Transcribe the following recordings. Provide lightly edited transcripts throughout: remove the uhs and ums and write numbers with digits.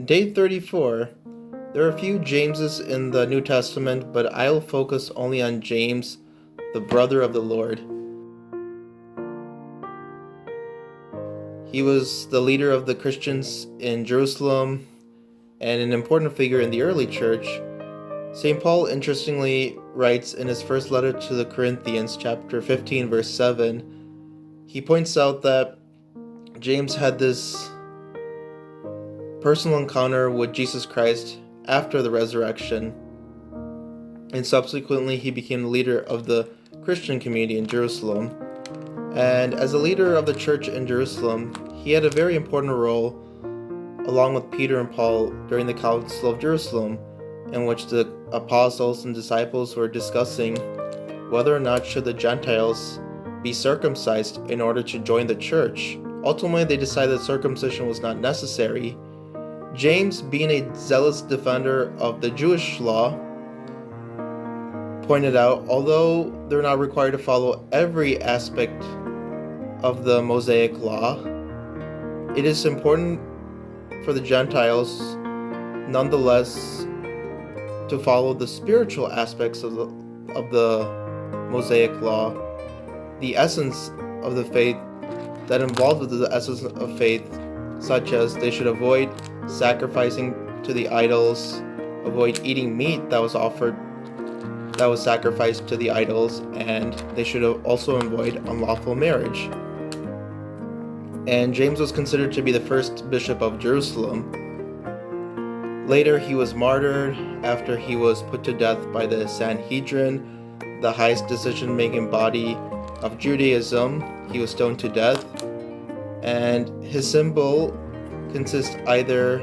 Day 34. There are a few Jameses in the New Testament, but I'll focus only on James, the brother of the Lord. He was the leader of the Christians in Jerusalem and an important figure in the early church. St. Paul interestingly writes in his first letter to the Corinthians, chapter 15, verse 7, he points out that James had this personal encounter with Jesus Christ after the resurrection, and subsequently he became the leader of the Christian community in Jerusalem. And as a leader of the church in Jerusalem, he had a very important role along with Peter and Paul during the Council of Jerusalem, in which the apostles and disciples were discussing whether or not should the Gentiles be circumcised in order to join the church. Ultimately, they decided that circumcision was not necessary. James, being a zealous defender of the Jewish law, pointed out, although they're not required to follow every aspect of the Mosaic law, it is important for the Gentiles, nonetheless, to follow the spiritual aspects of the Mosaic law, the essence of the faith that involved with the essence of faith, such as they should avoid sacrificing to the idols, avoid eating meat that was sacrificed to the idols, and they should also avoid unlawful marriage. And James was considered to be the first bishop of Jerusalem. Later, he was martyred after he was put to death by the Sanhedrin, the highest decision-making body of Judaism. He was stoned to death, and his symbol consists either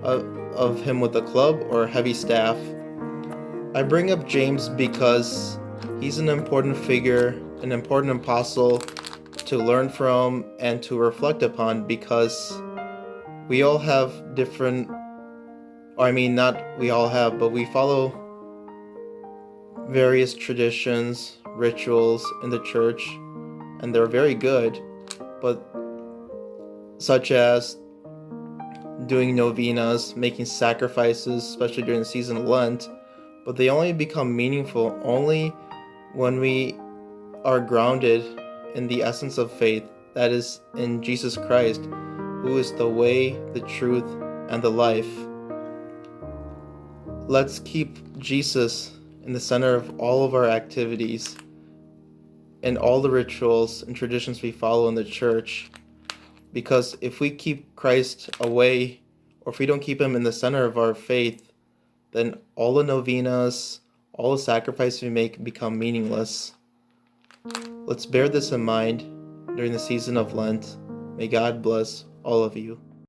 of him with a club or a heavy staff. I bring up James because he's an important figure, an important apostle to learn from and to reflect upon, because we all have different, not we all have, but we follow various traditions, rituals in the church, and they're very good, but such as doing novenas, making sacrifices, especially during the season of Lent, but they only become meaningful only when we are grounded in the essence of faith, that is, in Jesus Christ, who is the way, the truth, and the life. Let's keep Jesus in the center of all of our activities and all the rituals and traditions we follow in the church. Because if we keep Christ away, or if we don't keep him in the center of our faith, then all the novenas, all the sacrifices we make become meaningless. Let's bear this in mind during the season of Lent. May God bless all of you.